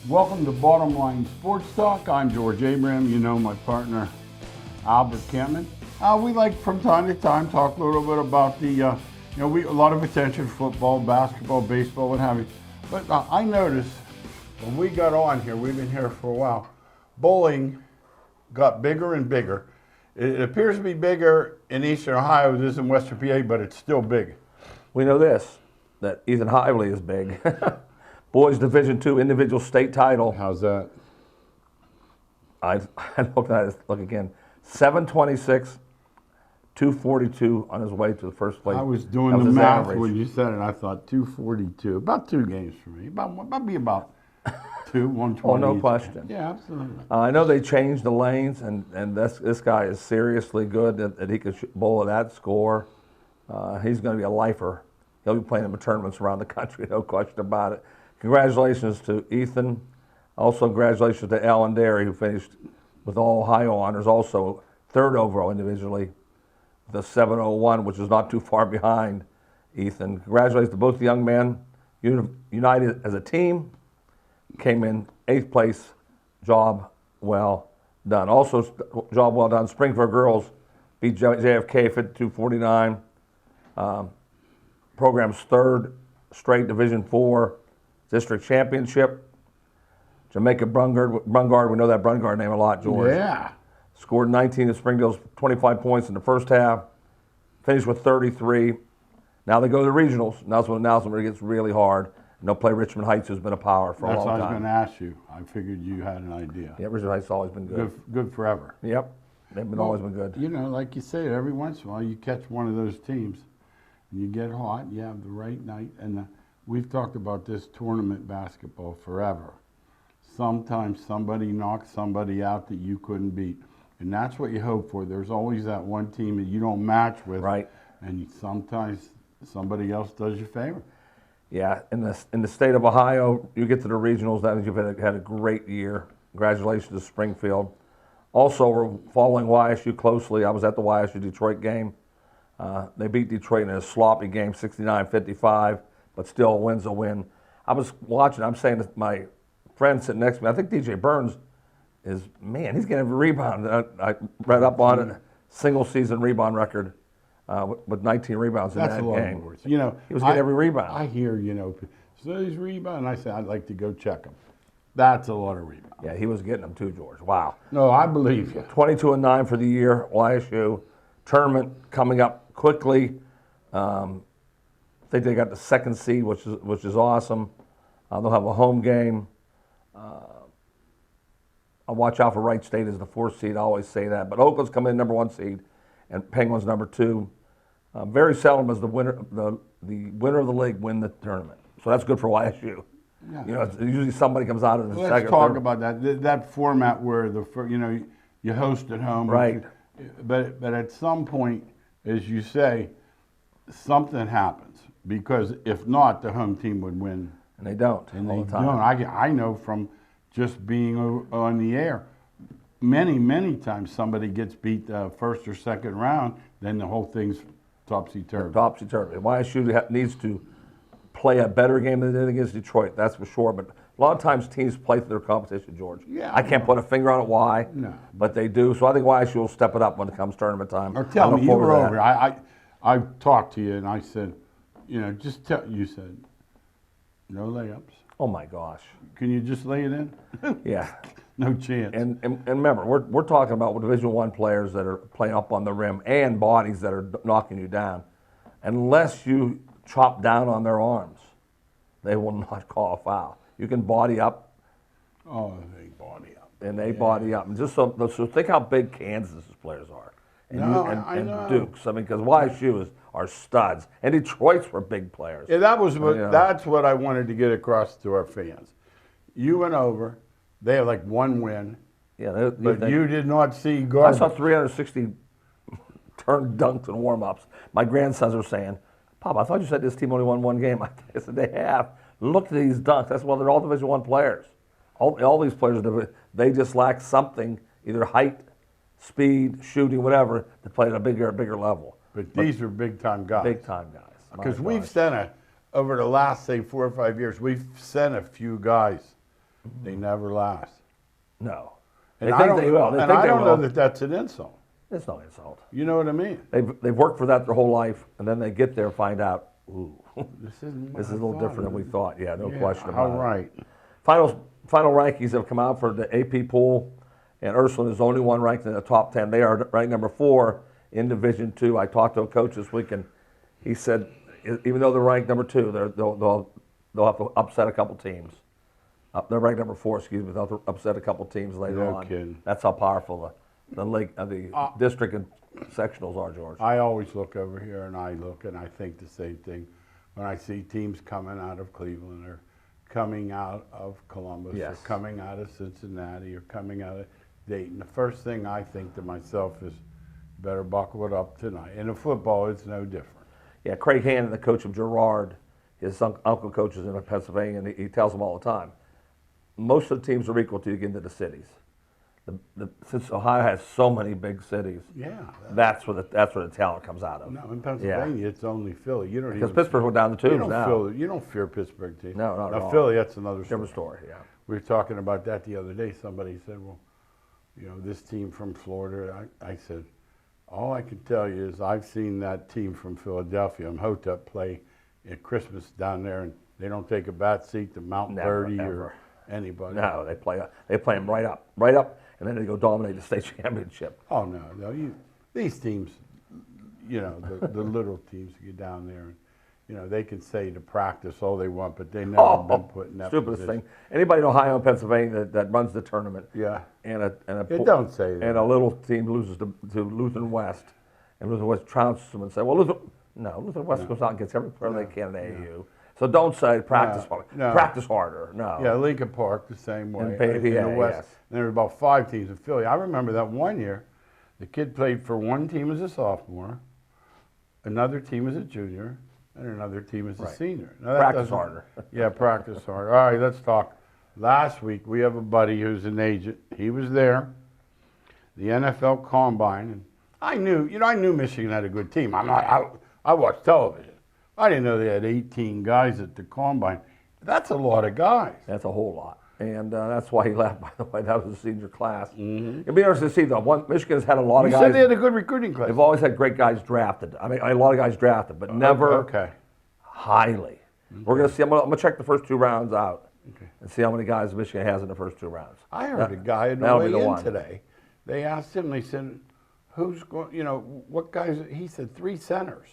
Welcome to Bottom Line Sports Talk. I'm George Abraham. You know my partner, Albert Campman. We like from time to time talk a little bit about the, we a lot of attention football, basketball, baseball, what have you. But I noticed when we got on here, we've been here for a while, bowling got bigger and bigger. It appears to be bigger in Eastern Ohio as it is in Western PA, but it's still big. We know this, that Ethan Hively is big. Boys Division II individual state title. How's that? I looked at it, look again. 726, 242 on his way to the first place. I was doing the math when you said it. I thought 242, about 2 games for me. Maybe about 120. Oh, no question. Yeah, absolutely. I know they changed the lanes, and this guy is seriously good that he could bowl at that score. He's going to be a lifer. He'll be playing in tournaments around the country, no question about it. Congratulations to Ethan. Also, congratulations to Alan Derry, who finished with all Ohio honors, also third overall individually, the 701, which is not too far behind Ethan. Congratulations to both the young men. United as a team, came in 8th place. Job well done. Also, job well done. Springfield girls beat JFK 52-49. Program's third straight Division IV district championship. Jamaica Brungard, we know that Brungard name a lot, George. Yeah. Scored 19 at Springdale's 25 points in the first half. Finished with 33. Now they go to the regionals. Now's when it gets really hard. And they'll play Richmond Heights, who's been a power for a long time. That's what I was going to ask you. I figured you had an idea. Yeah, Richmond Heights has always been good. Good forever. Yep. They've always been good. You know, like you say, every once in a while you catch one of those teams and you get hot, you have the right night. And we've talked about this tournament basketball forever. Sometimes somebody knocks somebody out that you couldn't beat. And that's what you hope for. There's always that one team that you don't match with. Right. And sometimes somebody else does you a favor. Yeah, in the state of Ohio, you get to the regionals, that means you've had a great year. Congratulations to Springfield. Also, we're following YSU closely. I was at the YSU Detroit game. They beat Detroit in a sloppy game, 69-55, but still a win's a win. I was watching, I'm saying to my friend sitting next to me, I think DJ Burns is, man, he's getting every rebound. I read up on it, single season rebound record. With 19 rebounds in that game. Words. You know, he was getting every rebound. I hear, so he's rebound. I say, I'd like to go check him. That's a lot of rebounds. Yeah, he was getting them too, George. Wow. No, I believe you. 22-9 for the year, YSU. Tournament coming up quickly. I think they got the 2nd seed, which is awesome. They'll have a home game. I'll watch out for Wright State as the 4th seed. I always say that. But Oakland's coming in number 1 seed, and Penguins number 2. Very seldom does the winner of the league win the tournament. So that's good for YSU. Yeah. You know, usually somebody comes out of the second. Let's talk about that format where you host at home. Right. But at some point, as you say, something happens, because if not, the home team would win. And they don't. And all they the time. don't. I know from just being on the air. Many times somebody gets beat the 1st or 2nd round, then the whole thing's topsy-turvy. Topsy-turvy. YSU needs to play a better game than they did against Detroit, that's for sure. But a lot of times teams play to their competition, George. Yeah, I can't put a finger on it why, but they do. So I think YSU will step it up when it comes tournament time. Or tell me, you were over. I talked to you and I said, you said, no layups. Oh my gosh. Can you just lay it in? Yeah. No chance. And remember, we're talking about Division I players that are playing up on the rim and bodies that are knocking you down. Unless you chop down on their arms, they will not call a foul. You can body up. Oh, they body up. And they body up. And just so think how big Kansas's players are. And, I know. Dukes. I mean, because YSU are studs. And Detroit's were big players. Yeah, that's what I wanted to get across to our fans. You went over. They have like 1 win. Yeah, but you did not see garbage. I saw 360 turn dunks and warm-ups. My grandsons are saying, Pop, I thought you said this team only won 1 game. I said, they have. Look at these dunks. That's why they're all Division I players. All these players, they just lack something, either height, speed, shooting, whatever, to play at a bigger level. But these are big-time guys. Big-time guys. Because we've sent over the last, say, 4 or 5 years, we've sent a few guys they never last. No. And They I think don't, they will. They and think I they don't know will. that that's an insult. It's no insult. You know what I mean? They've worked for that their whole life, and then they get there and find out, ooh, This isn't what this is I a little thought. different than we thought. Yeah, no Yeah, question how about it. right. Final rankings have come out for the AP pool, and Ursuline is the only one ranked in the top 10. They are ranked number 4 in Division II. I talked to a coach this week, and he said even though they're ranked number 2, they'll have to upset a couple teams. They're ranked number 4, excuse me. They'll have to upset a couple teams later No on. kidding. That's how powerful the league, the district and sectionals are, George. I always look over here and I look and I think the same thing when I see teams coming out of Cleveland or coming out of Columbus Yes. or coming out of Cincinnati or coming out of Dayton. The first thing I think to myself is, better buckle it up tonight. And in football, it's no different. Yeah, Craig Hannon, the coach of Girard, his uncle coaches in Pennsylvania, and he tells them all the time, most of the teams are equal till you get into the cities. Since Ohio has so many big cities, Yeah. that's where the talent comes out of. No, in Pennsylvania, it's only Philly. You don't Because even Pittsburgh went down the tubes now. you don't fear Pittsburgh team. No, not at now all. Philly, that's another story. Different story, yeah. We were talking about that the other day. Somebody said, well, this team from Florida. I said, all I can tell you is I've seen that team from Philadelphia and Hotep play at Christmas down there, and they don't take a back seat to Mount Never, Verdi ever. or anybody. No, they play them right up, and then they go dominate the state championship. Oh, no. These teams, the little teams get down there, and, they can say to practice all they want, but they never been put in that Stupidest position. thing. Anybody in Ohio and Pennsylvania that runs the tournament, Yeah. don't say that. and a little team loses to Lutheran West, and Lutheran West trounces them and say, well, Lutheran West goes out and gets every player they can in AAU. So don't say practice harder. No. Practice harder. No. Yeah, Lincoln Park the same way. In the PA, West. yes. And there were about 5 teams in Philly. I remember that one year, the kid played for one team as a sophomore, another team as a junior, and another team as a senior. Now, that Practice doesn't- harder. Yeah, practice harder. All right, let's talk. Last week, we have a buddy who's an agent. He was there, the NFL Combine, and I knew Michigan had a good team. I watched television. I didn't know they had 18 guys at the Combine. That's a lot of guys. That's a whole lot. And that's why he left, by the way. That was the senior class. Mm-hmm. It'll be interesting to see, though. Michigan's had a lot of guys. You said they had a good recruiting class. They've always had great guys drafted. I mean, a lot of guys drafted, but never highly. We're going to see. I'm going to check the first 2 rounds out and see how many guys Michigan has in the first 2 rounds. I heard a guy on the that'll way be the in one. today. They asked him, they said, who's going, what guys? He said 3 centers.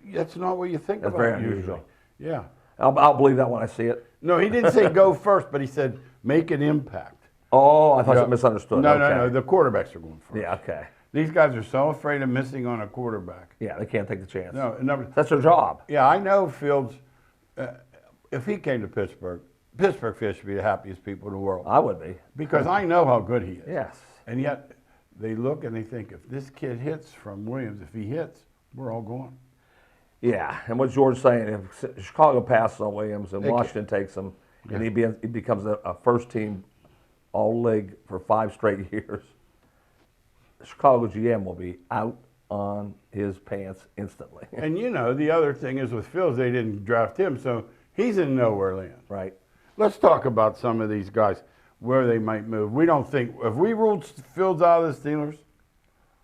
That's not what you think That's about very usually. unusual. Yeah. I'll believe that when I see it. No, he didn't say go first, but he said make an impact. Oh, I thought you misunderstood. No, okay. no, the quarterbacks are going first. Yeah, okay. These guys are so afraid of missing on a quarterback. Yeah, they can't take the chance. No, That's their job. yeah, I know Fields, if he came to Pittsburgh fans should be the happiest people in the world. I would be. Because I know how good he is. Yes. And yet, they look and they think, if this kid hits from Williams, if he hits, we're all going. Yeah, and what George's saying, if Chicago passes on Williams and Washington takes him, and he becomes a first-team All-League for 5 straight years, Chicago GM will be out on his pants instantly. And the other thing is with Fields, they didn't draft him, so he's in nowhere land. Right. Let's talk about some of these guys, where they might move. We don't think, if we ruled Fields out of the Steelers,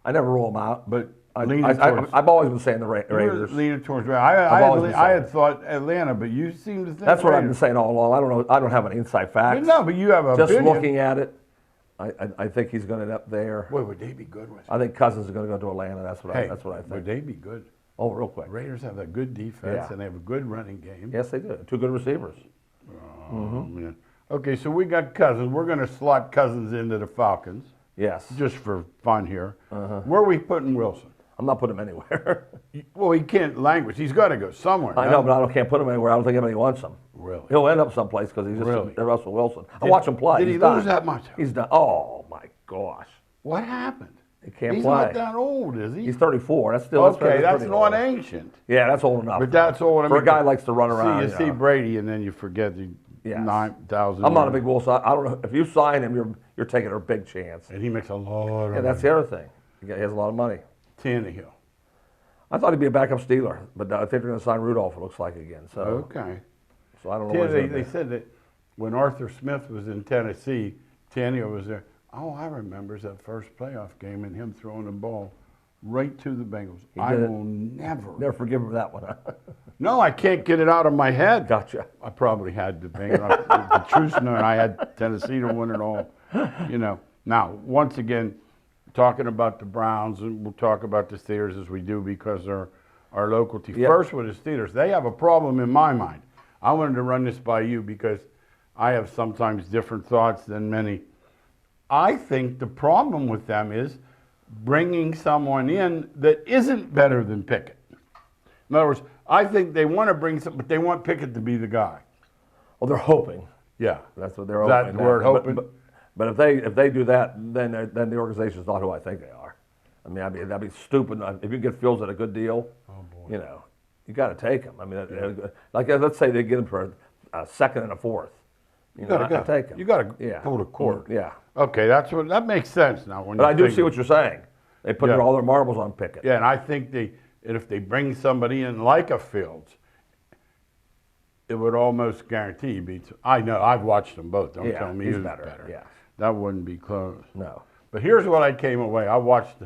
I never rule them out, but I've always been saying the Raiders. leaning towards I been had thought Atlanta, but you seem to think That's what I've been Raiders. saying all along. I don't know. I don't have an inside fact. No, but you have a Just opinion. looking at it, I think he's going to end up there. Boy, would they be good with I think Cousins is going to go to Atlanta. That's what I Would think. they be good? Oh, real quick. Raiders have a good defense, Yeah. and they have a good running game. Yes, they do. 2 good receivers. Oh, man. Okay, so we got Cousins. We're going to slot Cousins into the Falcons, Yes. just for fun here. Where are we putting Wilson? I'm not putting him anywhere. Well, he can't languish. He's got to go somewhere. I know, but I can't put him anywhere. I don't think anybody wants him. Really? He'll end up someplace because he's just Really? Russell Wilson. I watch him play. Did He's he done. lose that much? He's done. Oh my gosh. What happened? He can't He's play. not that old, is he? He's 34. That's still okay, that's pretty not old. ancient. Yeah, that's old enough. But that's old. For a guy who likes to run around. See, you see know. Brady, and then you forget the Yes. 9,000. I'm not a big Wilson. I don't know if you sign him, you're taking a big chance. And he makes a lot of Yeah, that's the other thing. He has a lot of money. Tannehill. I thought he'd be a backup Steeler, but I think they're going to sign Rudolph. It looks like again. So Okay. I don't know. What he's They gonna said that when Arthur Smith was in Tennessee, Tanio was there. Oh, I remember that first playoff game and him throwing the ball right to the Bengals. I will never forgive him for that one. Huh? No, I can't get it out of my head. Gotcha. I probably had the Bengals. The truth known, I had Tennessee to win it all. You know. Now, once again, talking about the Browns, and we'll talk about the Steelers as we do because they're our local team. Yep. First with the Steelers, they have a problem in my mind. I wanted to run this by you because I have sometimes different thoughts than many. I think the problem with them is bringing someone in that isn't better than Pickett. In other words, I think they want to bring some, but they want Pickett to be the guy. Well, they're hoping. Yeah, That's what they're hoping. that word hoping. But if they do that, then the organization's not who I think they are. I mean, that'd be stupid. If you get Fields at a good deal, you know, you got to take him. I mean, like let's say they get him for a second and a fourth. You got to take him. You got to pull the cord. Yeah. Okay, that makes sense now. But I do see what you're saying. They put all their marbles on Pickett. Yeah, and I think if they bring somebody in like a Fields, it would almost guarantee beats. I know, I've watched them both. Don't tell me he's who's better. Yeah. That wouldn't be close. No. But here's what I came away. I watched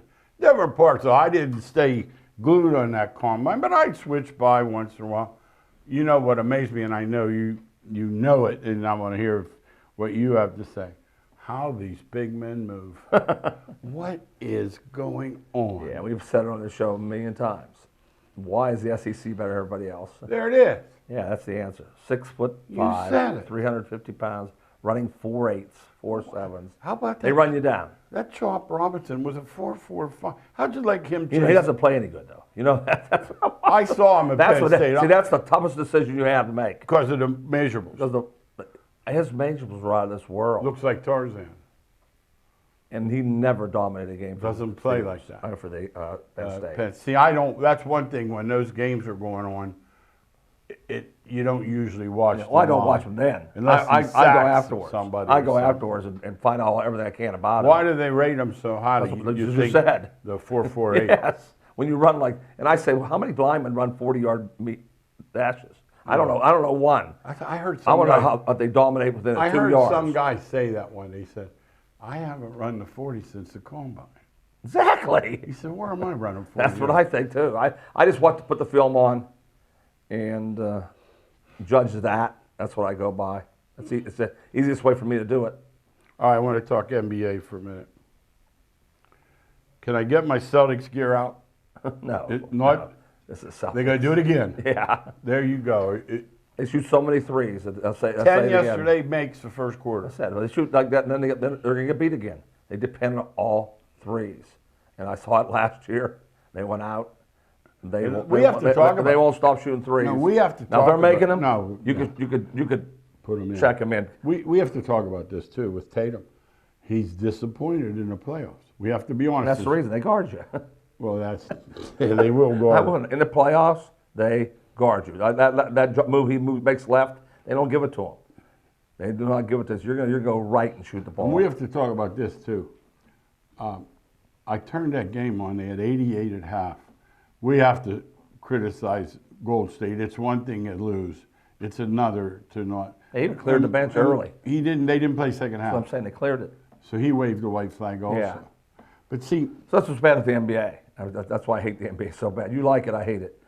different parts, so I didn't stay glued on that combine, but I'd switch by once in a while. You know what amazed me, and I know you know it, and I want to hear what you have to say. How these big men move. What is going on? Yeah, we've said it on the show a million times. Why is the SEC better than everybody else? There it is. Yeah, that's the answer. 6'5", You said it. 350 pounds, running 4.8s, 4.7s. How about that? They run you down. That Chop Robinson was a 4.45. How'd you like him? You know, he doesn't play any good though. You know that's. I saw him at Penn State. See, that's the toughest decision you have to make. Because of the measurables. Because his measurables are out of this world. Looks like Tarzan. And he never dominated a game. Doesn't play like that. For the Penn State. See, I don't. That's one thing when those games are going on. You don't usually watch. Well, I don't watch them then. Unless I go afterwards. I go afterwards and find out everything I can about it. Why do they rate them so highly? That's what you think said. The 4.48. Yes. When you run and I say, well, how many linemen run 40-yard dashes? I don't know. I don't know one. I heard. I want to know how they dominate within 2 yards. I heard some guy say that one. He said, "I haven't run the 40 since the combine." Exactly. He said, "Where am I running 40?" That's what I think too. I just want to put the film on and judge that. That's what I go by. It's the easiest way for me to do it. All right, I want to talk NBA for a minute. Can I get my Celtics gear out? No. No. This is Celtics. They're going to do it again. Yeah. There you go. They shoot so many threes. I'll say 10 yesterday makes the first quarter. I said, well, they shoot like that, and then they're going to get beat again. They depend on all threes. And I saw it last year. They went out. They won't stop shooting threes. No, we have to talk now, if they're about, making them, no, you could put them in. Check them in. We have to talk about this, too, with Tatum. He's disappointed in the playoffs. We have to be honest. That's the reason they guard you. Well, they will guard. In the playoffs, they guard you. That move he makes left, they don't give it to him. They do not give it to us. You're going to go right and shoot the ball. And we have to talk about this, too. I turned that game on. They had 88 at half. We have to criticize Gold State. It's one thing to lose. It's another to not. They even cleared the bench early. They didn't play second half. That's what I'm saying. They cleared it. So he waved the white flag also. Yeah. But see. So that's what's bad at the NBA. That's why I hate the NBA so bad. You like it, I hate it.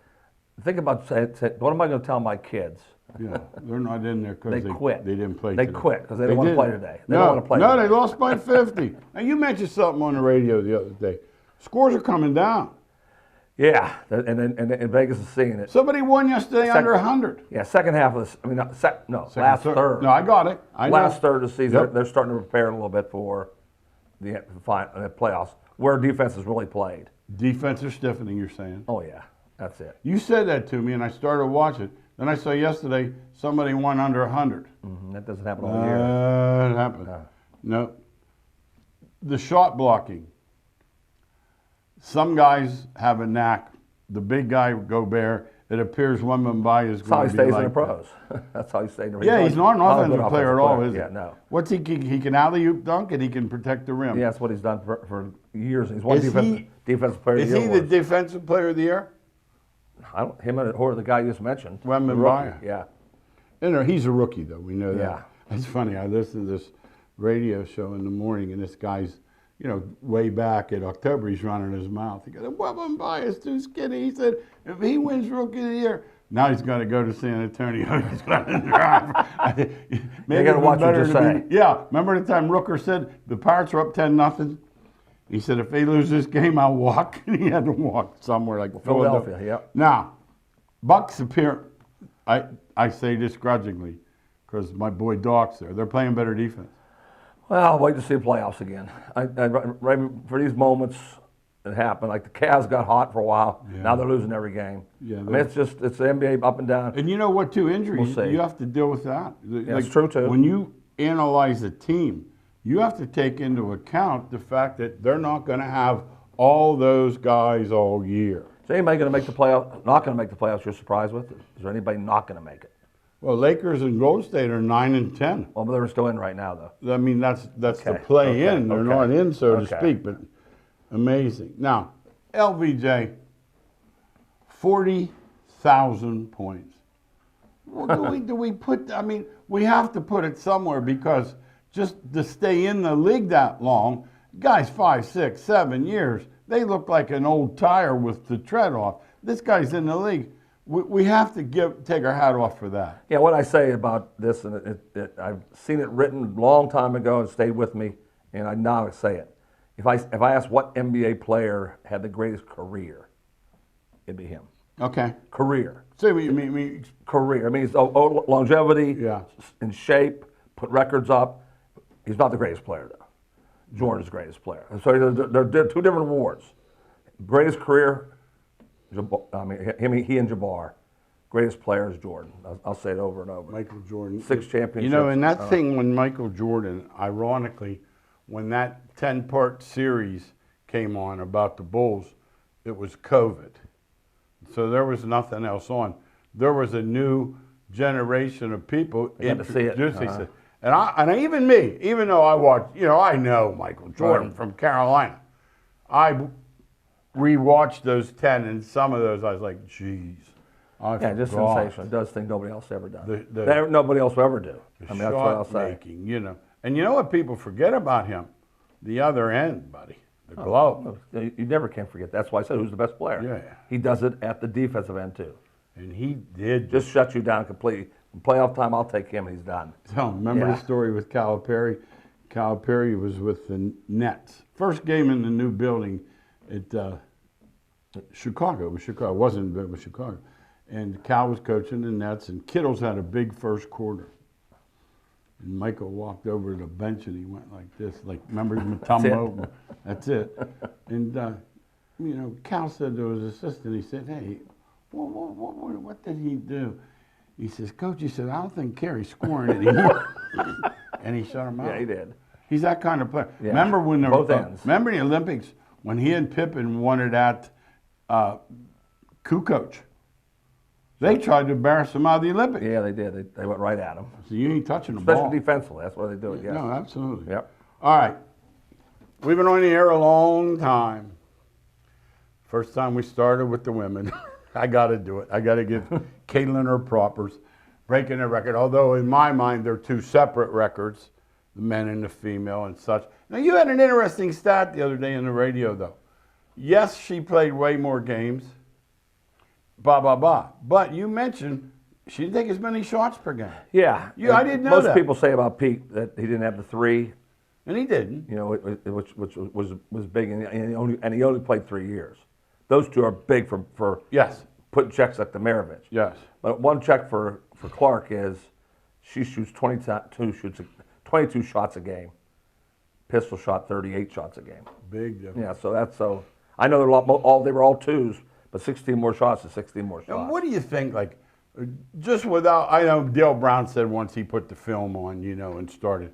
Think about what am I going to tell my kids? Yeah, they're not in there because they quit. They didn't play They today. quit because they don't want to play today. They don't want to play No, today. they lost by 50. Now, you mentioned something on the radio the other day. Scores are coming down. Yeah, and Vegas is seeing it. Somebody won yesterday under 100. Yeah, second half of this. I mean, last third. No, I got it. Last third of the season, they're starting to prepare a little bit for the playoffs, where defense is really played. Defense is stiffening, you're saying? Oh, yeah, that's it. You said that to me, and I started watching. Then I saw yesterday somebody won under 100. Mm-hmm. That doesn't happen all year. It happened. No. The shot blocking. Some guys have a knack. The big guy, Gobert, it appears Wembanyama is going to be like That's how he stays in the pros. That's how he stays in the pros. Yeah, he's not an offensive player at all, is he? Yeah, no. What's he can alley-oop dunk and he can protect the rim. Yeah, that's what he's done for years. He's one defensive player of the year. Is he the defensive player of the year? Him or the guy you just mentioned. Wembanyama. Yeah. No, he's a rookie, though. We know that. Yeah. It's funny. I listened to this radio show in the morning, and this guy's, way back in October, he's running his mouth. He goes, "Well, bias too skinny." He said, "If he wins Rookie of the Year, now he's got to go to San Antonio. He's got to drive." You got to watch what you say. Yeah. Remember the time Rooker said the Pirates were up 10-0? He said, "If they lose this game, I'll walk." And he had to walk somewhere like Philadelphia. Yep. Now, Bucks appear. I say this grudgingly, because my boy Doc's there. They're playing better defense. Well, I'll wait to see the playoffs again. Right for these moments, it happened. Like the Cavs got hot for a while. Yeah. Now they're losing every game. Yeah, I mean, it's the NBA up and down. And you know what, too? Injuries, We'll see. you have to deal with that. Yeah, it's true, too. When you analyze a team, you have to take into account the fact that they're not going to have all those guys all year. Is anybody going to make the playoffs? Not going to make the playoffs? You're surprised with? Is there anybody not going to make it? Well, Lakers and Golden State are 9-10. Well, but they're still in right now, though. I mean, that's Okay, the play okay, in. They're okay, not in, so to okay. speak, but amazing. Now, LBJ, 40,000 points. Well, do we put? I mean, we have to put it somewhere, because just to stay in the league that long, guys, 5, 6, 7 years, they look like an old tire with the tread off. This guy's in the league. We have to take our hat off for that. Yeah, what I say about this, and I've seen it written a long time ago and stayed with me, and I now say it. If I ask what NBA player had the greatest career, it'd be him. Okay. Career. Say what you mean. Career. I mean, he's longevity, Yeah. in shape, put records up. He's not the greatest player, though. Jordan's the greatest player. So they're two different awards. Greatest career, he and Jabbar. Greatest player is Jordan. I'll say it over and over. Michael Jordan. 6 championships. You know, and that thing when Michael Jordan, ironically, when that 10-part series came on about the Bulls, it was COVID. So there was nothing else on. There was a new generation of people They got to see it. introducing. And even me, even though I watched, I know Michael Jordan from Carolina. I rewatched those 10, and some of those I was like, geez. Yeah, just sensational. It does things nobody else ever done. The nobody else will ever do. I mean, that's what I'll say. Making, And you know what people forget about him? The other end, buddy. The glove. You never can forget. That's why I said who's the best player. Yeah. He does it at the defensive end, too. And he did. Just shut you down completely. In playoff time, I'll take him, and he's done. So, remember the story with Calipari? Calipari was with the Nets. First game in the new building at Chicago. It was Chicago. It wasn't, but it was Chicago. And Cal was coaching the Nets, and Kittles had a big first quarter. And Michael walked over to the bench, and he went like this. Like, remember Mutombo? That's it. And, Cal said to his assistant, he said, "Hey, what did he do?" He says, "Coach," he said, "I don't think Kerry's scoring anymore." And he shut him out. Yeah, he did. He's that kind of player. Yeah. Remember when Both ends. Remember the Olympics when he and Pippen won it at Kukoc? They tried to embarrass him out of the Olympics. Yeah, they did. They went right at him. So you ain't touching the ball. Especially defensively. That's why they do it, yes. No, absolutely. Yep. All right. We've been on the air a long time. First time we started with the women. I got to do it. I got to give Caitlin her propers, breaking the record. Although in my mind they're two separate records, the men and the female and such. Now you had an interesting stat the other day on the radio though. Yes, she played way more games. But you mentioned she didn't take as many shots per game. Yeah. I didn't know Most that. people say about Pete that he didn't have the 3. And he didn't. Which was big, and he only played 3 years. Those two are big for Yes. putting checks like the Maravich. Yes. But one check for Clark is she shoots 22 shots a game. Pistol shot 38 shots a game. Big difference. Yeah, so I know they were all 2s, but 16 more shots is 16 more shots. And what do you think, like, just without, I know Dale Brown said once he put the film on, and started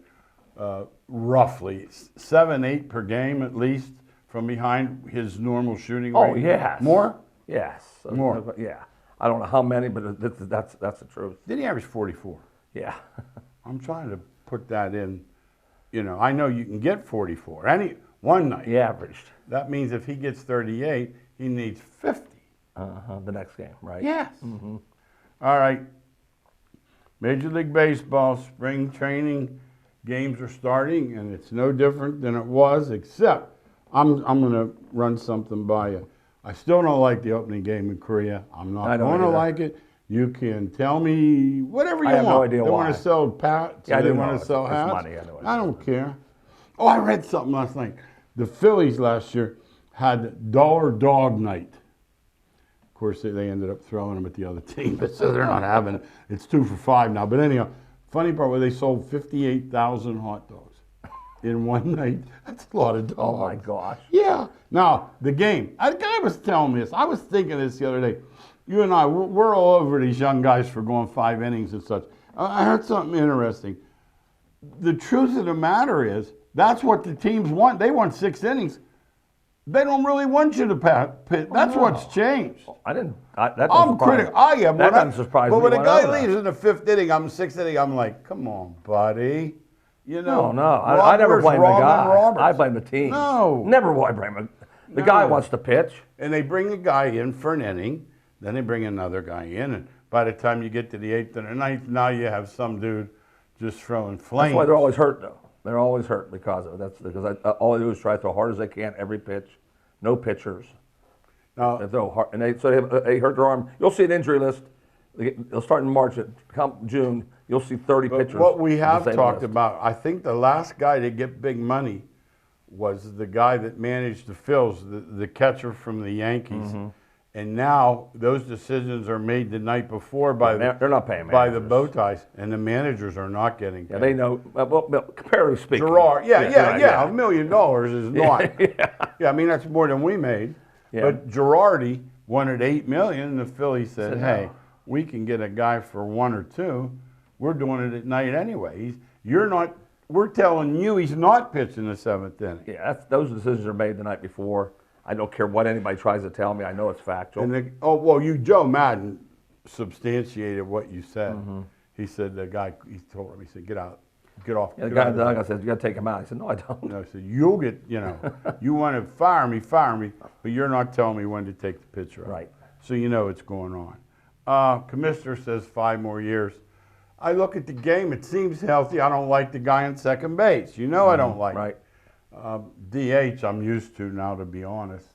roughly 7, 8 per game at least from behind his normal shooting rate. Oh, yes. More? Yes. More. Yeah. I don't know how many, but that's the truth. Did he average 44? Yeah. I'm trying to put that in. I know you can get 44 one night. He averaged. That means if he gets 38, he needs 50. The next game, right? Yes. Mm-hmm. All right. Major League Baseball spring training games are starting, and it's no different than it was, except I'm going to run something by you. I still don't like the opening game in Korea. I'm not going to like it. You can tell me whatever you want. I have no idea they why. Want to sell pats. Yeah, they want to sell hats. Money. I don't care. Oh, I read something last night. The Phillies last year had dollar dog night. Of course, they ended up throwing them at the other team, but so they're not having it. It's 2 for $5 now. But anyhow, funny part where they sold 58,000 hot dogs in one night. That's a lot of dogs. Oh my gosh. Yeah. Now the game. A guy was telling me this. I was thinking this the other day. You and I, we're all over these young guys for going 5 innings and such. I heard something interesting. The truth of the matter is, that's what the teams want. They want 6 innings. They don't really want you to pit. That's what's changed. I didn't. That I'm critical. I am. That doesn't surprise me. But when a guy leaves in the 5th inning, I'm 6th inning, I'm like, come on, buddy. You know. No. I never blame the guy. Roberts. I blame the team. No. Never will I blame him. The guy wants to pitch. And they bring a guy in for an inning. Then they bring another guy in, and by the time you get to the 8th and the 9th, now you have some dude just throwing flames. That's why they're always hurt, though. They're always hurt because of it. That's because all they do is try to throw hard as they can every pitch. No pitchers. Now, They throw hard, and they hurt their arm. You'll see an injury list. They'll start in March. Come June, you'll see 30 pitchers. what we have on the same talked list. about, I think the last guy to get big money was the guy that managed the Phils, the catcher from the Yankees. Mm-hmm. And now those decisions are made the night before by They're not paying by the managers. bow ties, and the managers are not getting paid. Yeah, they know. Well, comparatively speaking. Gerard, yeah, right. $1 million is not. Yeah, I mean that's more than we made. Yeah. But Girardi wanted $8 million, and the Phillies said, no. "Hey, we can get a guy for 1 or 2. We're doing it at night anyway. You're not. We're telling you he's not pitching the 7th inning." Yeah, those decisions are made the night before. I don't care what anybody tries to tell me. I know it's factual. And Joe Madden substantiated what you said. He said the guy. He told him. He said, "Get out, get off." The guy in the dugout said, "You got to take him out." I said, "No, I don't." No, I said, "You'll get. You want to fire me, but you're not telling me when to take the pitcher out." Right. So you know what's going on. Commissioner says 5 more years. I look at the game. It seems healthy. I don't like the guy on second base. You know I don't like. Right. DH, I'm used to now, to be honest.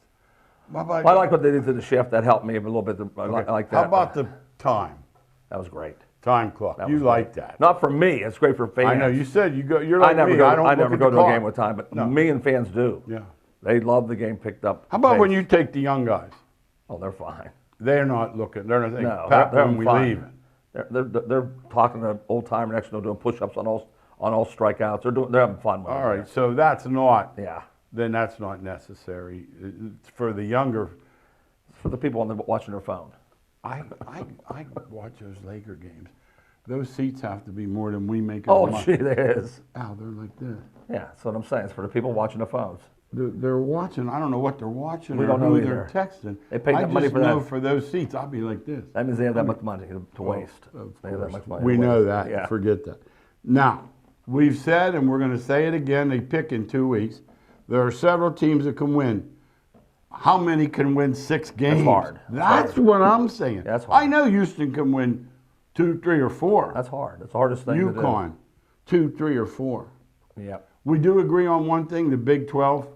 I like what they did to the shift. That helped me a little bit. I like that. How about the time? That was great. Time clock. That You was like great. that? Not for me. It's great for fans. I know. You said you go. You're like I never me. go. I never go to a game with time, but me and fans do. Yeah. They love the game picked up. How about pace. when you take the young guys? Oh, they're fine. They're not looking. They're not thinking, No, Pat, they're when we fine. leave. They're talking to old timer next to them, doing push-ups on all strikeouts. They're having fun with it. All right. So that's not. Yeah. Then that's not necessary for the younger. For the people watching their phone. I watch those Laker games. Those seats have to be more than we make. Oh, gee, there is. Ow, they're like this. Yeah, that's what I'm saying. It's for the people watching their phones. They're watching. I don't know what they're watching We or don't know who either. they're texting. They paid that money for I just know that. for those seats, I'll be like this. That means they have that much money to waste. Of They have that course. much money We to know waste. that. Yeah. Forget that. Now, we've said, and we're going to say it again, they pick in 2 weeks. There are several teams that can win. How many can win 6 games? hard. That's what I'm saying. That's hard. I know Houston can win 2, 3, or 4. That's hard. That's the hardest thing to do. UConn, 2, 3, or 4. Yeah. We do agree on one thing, the Big 12,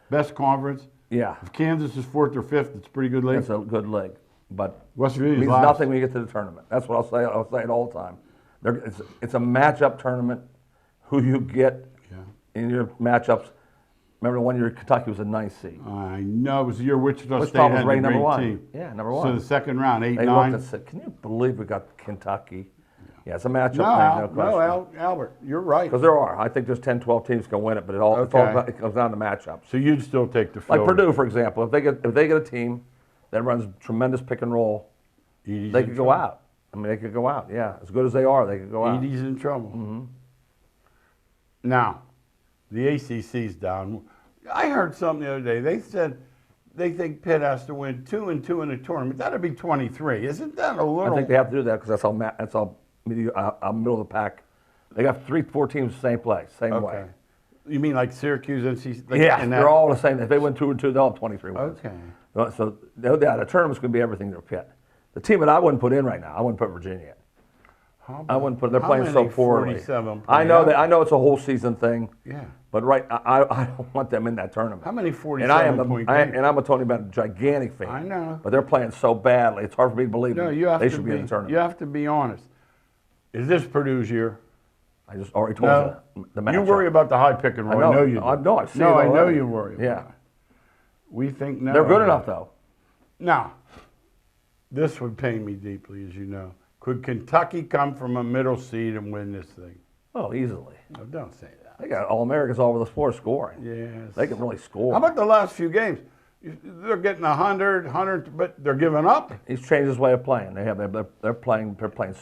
best conference. Yeah. If Kansas is 4th or 5th, it's a pretty good league. That's a good league. But West it Virginia's means last. nothing when you get to the tournament. That's what I'll say. I'll say it all the time. It's a matchup tournament. Who you get in your matchups. Remember the one year Kentucky was a nice seed. I know. It was the year Wichita State was had ranked the number great 1. team. Yeah, number So 1. the second round, 8, They 9. looked and said, "Can you believe we got Kentucky?" Yeah, it's a matchup No, thing, no question. Albert, you're right. Because there are. I think there's 10, 12 teams can win it, but it comes down to matchups. So you'd still take the Like Phillies. Purdue, for example, if they get a team that runs tremendous pick and roll, Edie's they in could go trouble. out. I mean, they could go out. Yeah, as good as they are, they could go out. Edie's in trouble. Now, the ACC's down. I heard something the other day. They said they think Pitt has to win 2 and 2 in the tournament. That'd be 23. Isn't that a little? I think they have to do that because that's all middle of the pack. They got 3, 4 teams the same place, same way. You mean like Syracuse, NC? Like Yeah, and that? they're all the same. If they win 2 and 2, they'll have 23 wins. Okay. So the tournament's going to be everything to Pitt. The team that I wouldn't put in right now, I wouldn't put Virginia in. I wouldn't put. They're How playing so many poorly. 47 I know play? that. I know it's a whole season thing. Yeah. But I don't want them in that tournament. How many And 47-point games? I'm a Tony Bennett gigantic fan. I know. But they're playing so badly. It's hard for me to believe No, they should be in the tournament. you have to be honest. Is this Purdue's year? I just already told you the matchup. You worry about the high pick and roll. I know you do. I know. I've seen no, it I know already. you worry about Yeah. it. We think no. They're good enough, though. Now, this would pain me deeply, as you know. Could Kentucky come from a middle seed and win this thing? Oh, easily. No, don't say that. They got All-Americans all over the floor scoring. Yes. They can really score. How about the last few games? They're getting 100, but they're giving up. He's changed his way of playing. They're playing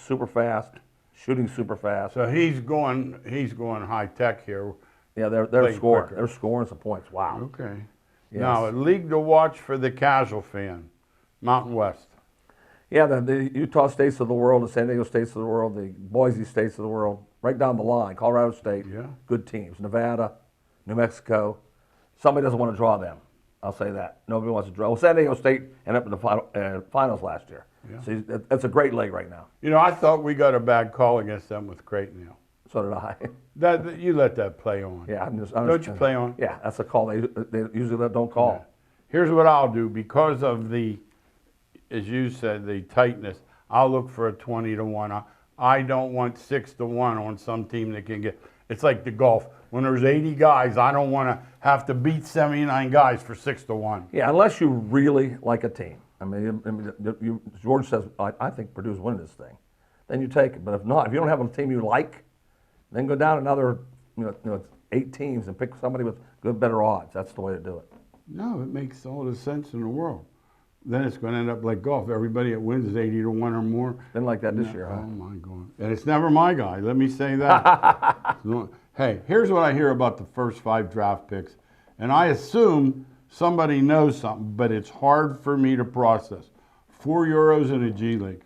super fast, shooting super fast. So he's going high tech here. Yeah, they're playing scoring. quicker. They're scoring some points. Wow. Okay. Yes. Now, a league to watch for the casual fan, Mountain West. Yeah, the Utah States of the world, the San Diego States of the world, the Boise States of the world, right down the line. Colorado State, Yeah. good teams. Nevada, New Mexico. Somebody doesn't want to draw them. I'll say that. Nobody wants to draw. Well, San Diego State ended up in the finals last year. Yeah. So that's a great league right now. You know, I thought we got a bad call against them with Creighton Hill. So did I. That you let that play on. Yeah, Don't you play on? Yeah, that's a call they usually don't call. Yeah. Here's what I'll do because of the, as you said, the tightness. I'll look for a 20-1. I don't want 6-1 on some team that can get. It's like the golf. When there's 80 guys, I don't want to have to beat 79 guys for 6-1. Yeah, unless you really like a team. I mean, George says, I think Purdue's winning this thing. Then you take it. But if not, if you don't have a team you like, then go down another 8 teams and pick somebody with better odds. That's the way to do it. No, it makes all the sense in the world. Then it's going to end up like golf. Everybody that wins is 80-1 or more. Been like that this year, huh? Oh my God! And it's never my guy. Let me say that. Hey, here's what I hear about the first 5 draft picks, and I assume somebody knows something, but it's hard for me to process. €4 in a G League.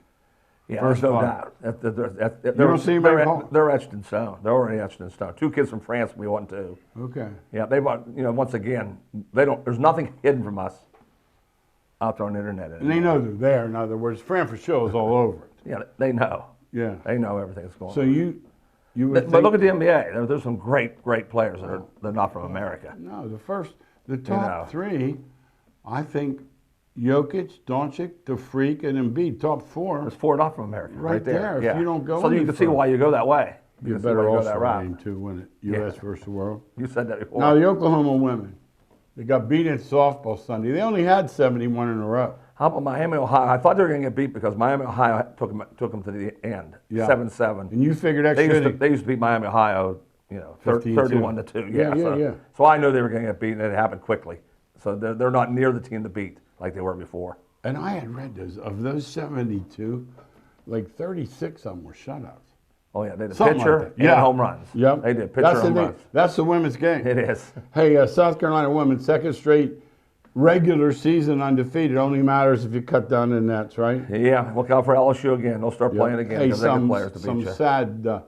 Yeah, First there's no five. doubt. You don't see anybody call? They're etched in stone. They're already etched in stone. 2 kids from France, we want 2. Okay. Yeah, they want. Once again, they don't. There's nothing hidden from us out there on the internet anymore. And they know they're there. In other words, Fran Fraschilla is all over it. Yeah, they know. Yeah. They know everything that's going So on. you would But look at the NBA. There's some great players that they're not from America. No, the top 3, I think Jokic, Doncic, the Freak, and Embiid, top 4. There's 4 not from America. Right there, if Yeah. you don't go So you any can see further. why you go that way. You can see why better go also that route. name too, wouldn't it? U.S. versus the world. You said that before. Now the Oklahoma women, they got beat in softball Sunday. They only had 71 in a row. How about Miami, Ohio? I thought they were going to get beat because Miami, Ohio took them to the end, Yeah. 7-7. And you figured that They should used to beat Miami, Ohio, 31-2. Yeah. So I knew they were going to get beat, and it happened quickly. So they're not near the team to beat like they were before. And I had read those 72, like 36 of them were shutouts. Oh yeah, they did Something pitcher like that. and home runs. Yep. They did pitcher and home runs. That's the women's game. It is. Hey, South Carolina women, 2nd straight regular season undefeated. Only matters if you cut down the nets, right? Yeah, look out for LSU again. They'll start playing again Hey, because they got players to beat some you. sad,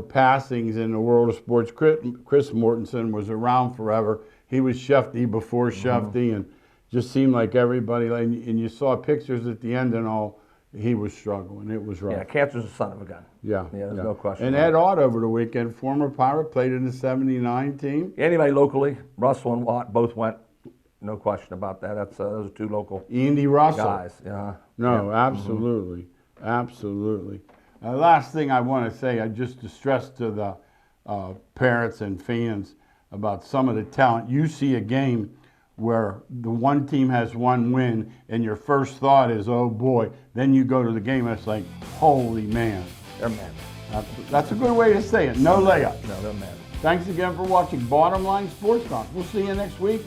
passings in the world of sports. Chris Mortensen was around forever. He was Shefty before Shefty, and just seemed like everybody. And you saw pictures at the end and all. He was struggling. It was rough. Yeah, cancer's a son of a gun. Yeah, there's no question. And Ed Ott over the weekend, former Pirate, played in the '79 team. Anybody locally, Russell and Watt both went. No question about that. That's those are 2 local Andy Russell. guys. Yeah. No, absolutely, absolutely. Last thing I want to say, I just stress to the parents and fans about some of the talent. You see a game where the one team has 1 win, and your first thought is, "Oh boy!" Then you go to the game, and it's like, "Holy man!" They're men. That's a good way to say it. No layup. No, they're men. Thanks again for watching Bottom Line Sports Talk. We'll see you next week.